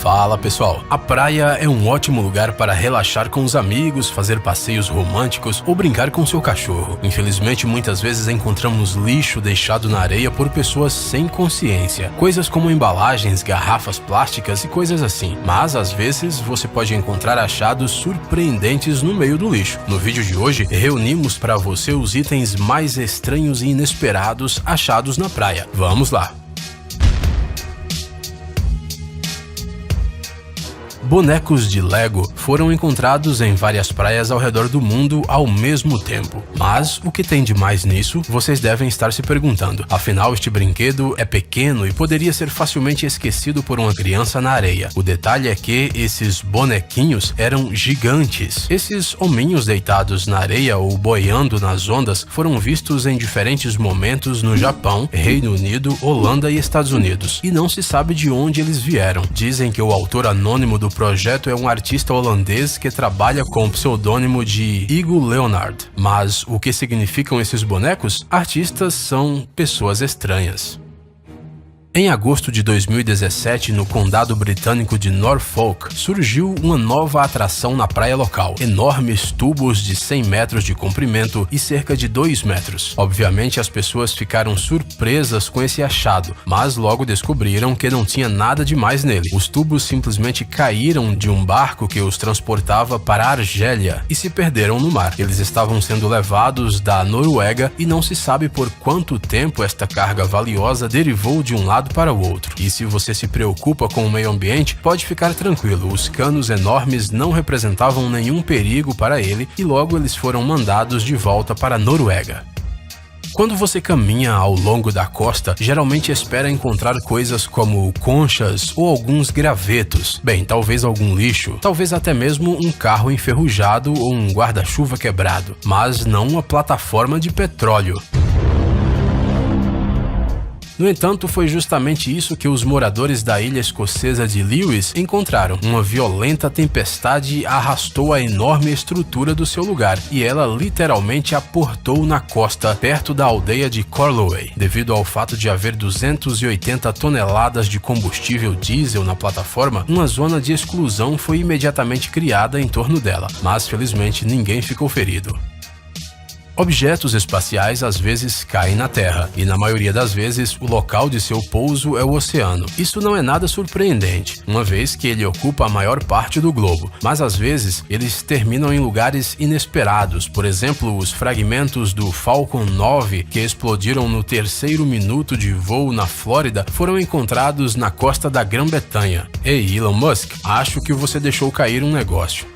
Fala pessoal, a praia é um ótimo lugar para relaxar com os amigos, fazer passeios românticos ou brincar com seu cachorro. Infelizmente, muitas vezes encontramos lixo deixado na areia por pessoas sem consciência. Coisas como embalagens, garrafas plásticas e coisas assim. Mas às vezes você pode encontrar achados surpreendentes no meio do lixo. No vídeo de hoje, reunimos para você os itens mais estranhos e inesperados achados na praia. Vamos lá! Bonecos de Lego foram encontrados em várias praias ao redor do mundo ao mesmo tempo. Mas o que tem de mais nisso, vocês devem estar se perguntando. Afinal, este brinquedo é pequeno e poderia ser facilmente esquecido por uma criança na areia. O detalhe é que esses bonequinhos eram gigantes. Esses hominhos deitados na areia ou boiando nas ondas foram vistos em diferentes momentos no Japão, Reino Unido, Holanda e Estados Unidos. E não se sabe de onde eles vieram. Dizem que o autor anônimo do projeto é um artista holandês que trabalha com o pseudônimo de Hugo Leonard. Mas o que significam esses bonecos? Artistas são pessoas estranhas. Em agosto de 2017, no condado britânico de Norfolk, surgiu uma nova atração na praia local. Enormes tubos de 100 metros de comprimento e cerca de 2 metros. Obviamente, as pessoas ficaram surpresas com esse achado, mas logo descobriram que não tinha nada demais nele. Os tubos simplesmente caíram de um barco que os transportava para a Argélia e se perderam no mar. Eles estavam sendo levados da Noruega e não se sabe por quanto tempo esta carga valiosa derivou de um lado para o outro. E se você se preocupa com o meio ambiente, pode ficar tranquilo, os canos enormes não representavam nenhum perigo para ele e logo eles foram mandados de volta para a Noruega. Quando você caminha ao longo da costa, geralmente espera encontrar coisas como conchas ou alguns gravetos. Bem, talvez algum lixo, talvez até mesmo um carro enferrujado ou um guarda-chuva quebrado, mas não uma plataforma de petróleo. No entanto, foi justamente isso que os moradores da ilha escocesa de Lewis encontraram. Uma violenta tempestade arrastou a enorme estrutura do seu lugar e ela literalmente aportou na costa, perto da aldeia de Corloway. Devido ao fato de haver 280 toneladas de combustível diesel na plataforma, uma zona de exclusão foi imediatamente criada em torno dela, mas felizmente ninguém ficou ferido. Objetos espaciais às vezes caem na Terra, e na maioria das vezes o local de seu pouso é o oceano. Isso não é nada surpreendente, uma vez que ele ocupa a maior parte do globo, mas às vezes eles terminam em lugares inesperados. Por exemplo, os fragmentos do Falcon 9 que explodiram no 3º minuto de voo na Flórida foram encontrados na costa da Grã-Bretanha. Ei, Elon Musk, acho que você deixou cair um negócio.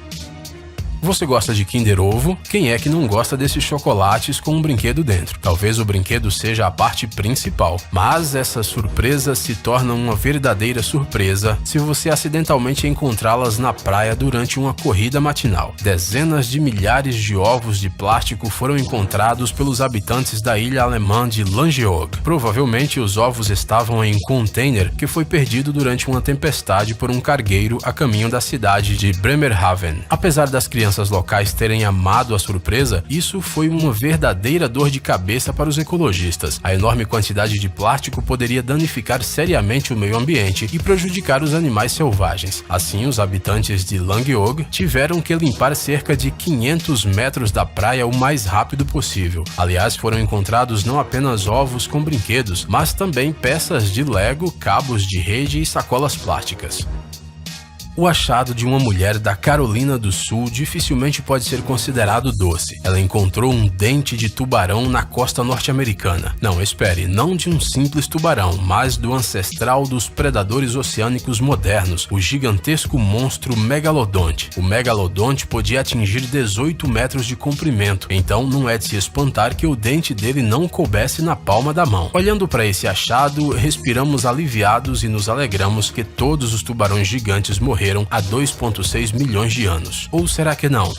Você gosta de Kinder Ovo? Quem é que não gosta desses chocolates com um brinquedo dentro? Talvez o brinquedo seja a parte principal, mas essa surpresa se torna uma verdadeira surpresa se você acidentalmente encontrá-las na praia durante uma corrida matinal. Dezenas de milhares de ovos de plástico foram encontrados pelos habitantes da ilha alemã de Langeoog. Provavelmente os ovos estavam em um container que foi perdido durante uma tempestade por um cargueiro a caminho da cidade de Bremerhaven. Apesar das crianças locais terem amado a surpresa, isso foi uma verdadeira dor de cabeça para os ecologistas. A enorme quantidade de plástico poderia danificar seriamente o meio ambiente e prejudicar os animais selvagens. Assim, os habitantes de Langeoog tiveram que limpar cerca de 500 metros da praia o mais rápido possível. Aliás, foram encontrados não apenas ovos com brinquedos, mas também peças de Lego, cabos de rede e sacolas plásticas. O achado de uma mulher da Carolina do Sul dificilmente pode ser considerado doce. Ela encontrou um dente de tubarão na costa norte-americana. Não, espere, não de um simples tubarão, mas do ancestral dos predadores oceânicos modernos, o gigantesco monstro megalodonte. O megalodonte podia atingir 18 metros de comprimento, então não é de se espantar que o dente dele não coubesse na palma da mão. Olhando para esse achado, respiramos aliviados e nos alegramos que todos os tubarões gigantes morreram há 2,6 milhões de anos. Ou será que não?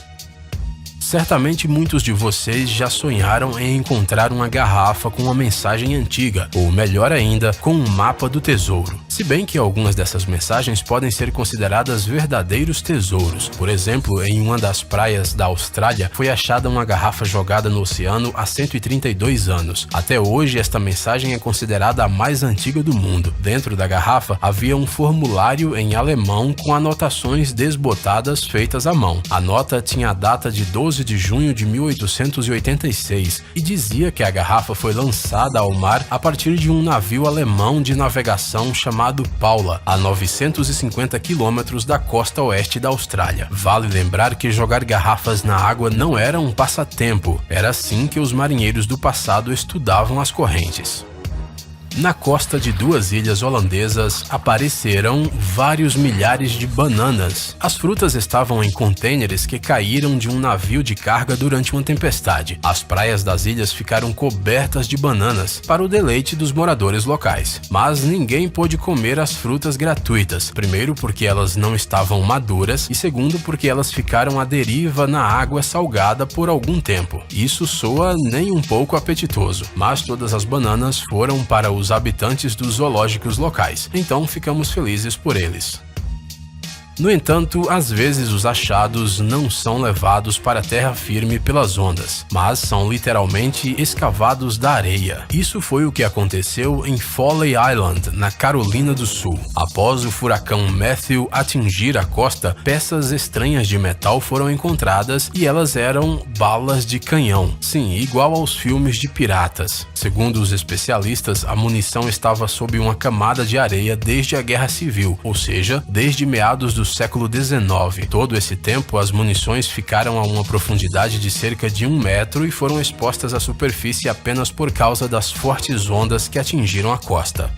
Certamente muitos de vocês já sonharam em encontrar uma garrafa com uma mensagem antiga, ou melhor ainda, com um mapa do tesouro. Se bem que algumas dessas mensagens podem ser consideradas verdadeiros tesouros. Por exemplo, em uma das praias da Austrália foi achada uma garrafa jogada no oceano há 132 anos. Até hoje, esta mensagem é considerada a mais antiga do mundo. Dentro da garrafa havia um formulário em alemão com anotações desbotadas feitas à mão. A nota tinha a data de 12 de junho de 1886 e dizia que a garrafa foi lançada ao mar a partir de um navio alemão de navegação chamado Paula, a 950 quilômetros da costa oeste da Austrália. Vale lembrar que jogar garrafas na água não era um passatempo, era assim que os marinheiros do passado estudavam as correntes. Na costa de duas ilhas holandesas apareceram vários milhares de bananas. As frutas estavam em contêineres que caíram de um navio de carga durante uma tempestade. As praias das ilhas ficaram cobertas de bananas, para o deleite dos moradores locais. Mas ninguém pôde comer as frutas gratuitas, primeiro porque elas não estavam maduras e segundo porque elas ficaram à deriva na água salgada por algum tempo. Isso soa nem um pouco apetitoso, mas todas as bananas foram para os habitantes dos zoológicos locais, então ficamos felizes por eles. No entanto, às vezes os achados não são levados para a terra firme pelas ondas, mas são literalmente escavados da areia. Isso foi o que aconteceu em Folly Island, na Carolina do Sul. Após o furacão Matthew atingir a costa, peças estranhas de metal foram encontradas e elas eram balas de canhão. Sim, igual aos filmes de piratas. Segundo os especialistas, a munição estava sob uma camada de areia desde a Guerra Civil, ou seja, desde meados do século XIX. Todo esse tempo, as munições ficaram a uma profundidade de cerca de 1 metro e foram expostas à superfície apenas por causa das fortes ondas que atingiram a costa.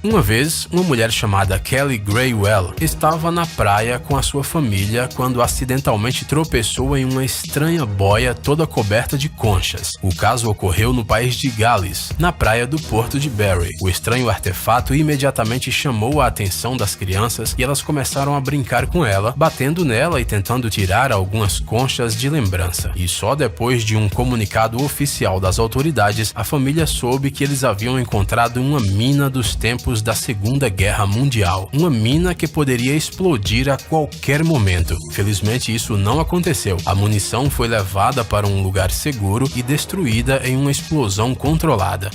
Uma vez, uma mulher chamada Kelly Graywell estava na praia com a sua família quando acidentalmente tropeçou em uma estranha boia toda coberta de conchas. O caso ocorreu no país de Gales, na praia do Porto de Barry. O estranho artefato imediatamente chamou a atenção das crianças e elas começaram a brincar com ela, batendo nela e tentando tirar algumas conchas de lembrança. E só depois de um comunicado oficial das autoridades, a família soube que eles haviam encontrado uma mina dos tempos da Segunda Guerra Mundial, uma mina que poderia explodir a qualquer momento. Felizmente isso não aconteceu. A munição foi levada para um lugar seguro e destruída em uma explosão controlada.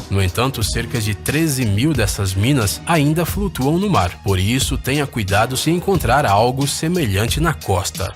No entanto, cerca de 13.000 dessas minas ainda flutuam no mar, por isso tenha cuidado se encontrar algo semelhante na costa.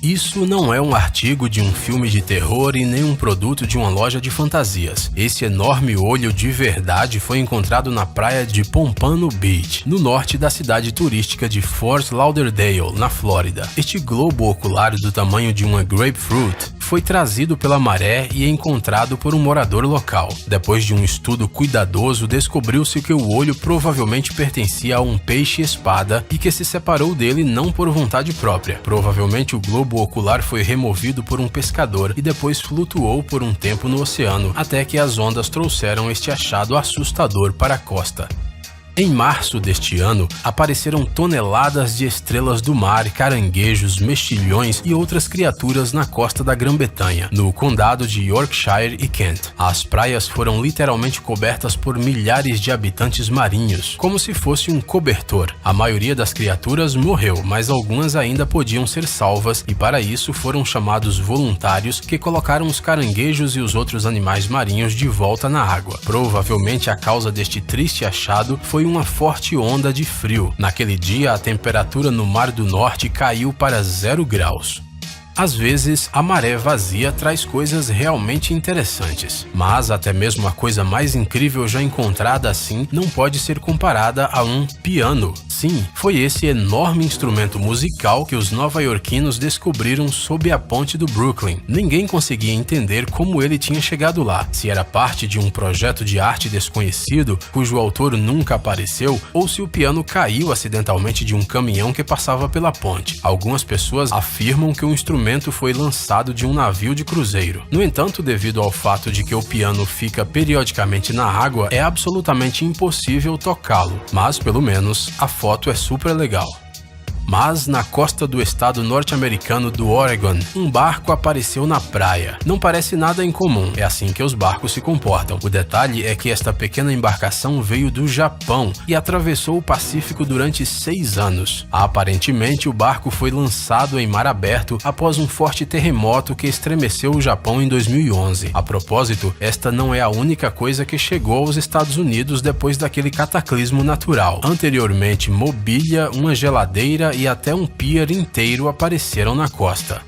Isso não é um artigo de um filme de terror e nem um produto de uma loja de fantasias. Esse enorme olho de verdade foi encontrado na praia de Pompano Beach, no norte da cidade turística de Fort Lauderdale, na Flórida. Este globo ocular do tamanho de uma grapefruit foi trazido pela maré e encontrado por um morador local. Depois de um estudo cuidadoso, descobriu-se que o olho provavelmente pertencia a um peixe-espada e que se separou dele não por vontade própria. Provavelmente o globo ocular foi removido por um pescador e depois flutuou por um tempo no oceano, até que as ondas trouxeram este achado assustador para a costa. Em março deste ano, apareceram toneladas de estrelas do mar, caranguejos, mexilhões e outras criaturas na costa da Grã-Bretanha, no condado de Yorkshire e Kent. As praias foram literalmente cobertas por milhares de habitantes marinhos, como se fosse um cobertor. A maioria das criaturas morreu, mas algumas ainda podiam ser salvas e para isso foram chamados voluntários que colocaram os caranguejos e os outros animais marinhos de volta na água. Provavelmente a causa deste triste achado foi uma forte onda de frio. Naquele dia, a temperatura no Mar do Norte caiu para 0 graus. Às vezes, a maré vazia traz coisas realmente interessantes, mas até mesmo a coisa mais incrível já encontrada assim não pode ser comparada a um piano. Sim, foi esse enorme instrumento musical que os nova-iorquinos descobriram sob a ponte do Brooklyn. Ninguém conseguia entender como ele tinha chegado lá, se era parte de um projeto de arte desconhecido, cujo autor nunca apareceu, ou se o piano caiu acidentalmente de um caminhão que passava pela ponte. Algumas pessoas afirmam que o instrumento foi lançado de um navio de cruzeiro. No entanto, devido ao fato de que o piano fica periodicamente na água, é absolutamente impossível tocá-lo, mas pelo menos a foto é super legal. Mas na costa do estado norte-americano do Oregon, um barco apareceu na praia. Não parece nada incomum, é assim que os barcos se comportam. O detalhe é que esta pequena embarcação veio do Japão e atravessou o Pacífico durante 6 anos. Aparentemente, o barco foi lançado em mar aberto após um forte terremoto que estremeceu o Japão em 2011. A propósito, esta não é a única coisa que chegou aos Estados Unidos depois daquele cataclismo natural. Anteriormente, mobília, uma geladeira e até um pier inteiro apareceram na costa.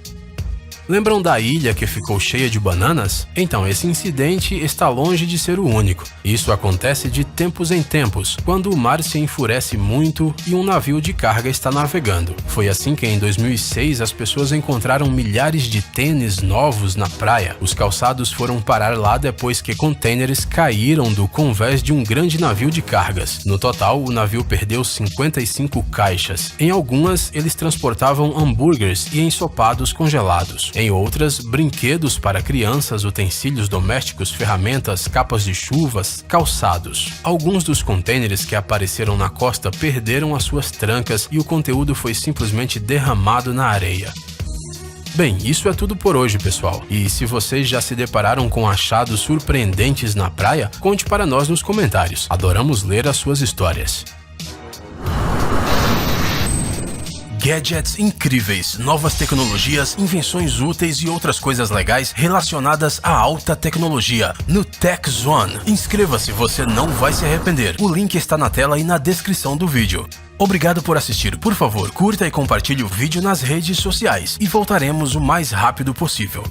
Lembram da ilha que ficou cheia de bananas? Então, esse incidente está longe de ser o único. Isso acontece de tempos em tempos, quando o mar se enfurece muito e um navio de carga está navegando. Foi assim que em 2006 as pessoas encontraram milhares de tênis novos na praia. Os calçados foram parar lá depois que contêineres caíram do convés de um grande navio de cargas. No total, o navio perdeu 55 caixas. Em algumas, eles transportavam hambúrgueres e ensopados congelados. Em outras, brinquedos para crianças, utensílios domésticos, ferramentas, capas de chuvas, calçados. Alguns dos contêineres que apareceram na costa perderam as suas trancas e o conteúdo foi simplesmente derramado na areia. Bem, isso é tudo por hoje, pessoal. E se vocês já se depararam com achados surpreendentes na praia, conte para nós nos comentários. Adoramos ler as suas histórias. Gadgets incríveis, novas tecnologias, invenções úteis e outras coisas legais relacionadas à alta tecnologia no Tech Zone. Inscreva-se, você não vai se arrepender. O link está na tela e na descrição do vídeo. Obrigado por assistir. Por favor, curta e compartilhe o vídeo nas redes sociais e voltaremos o mais rápido possível.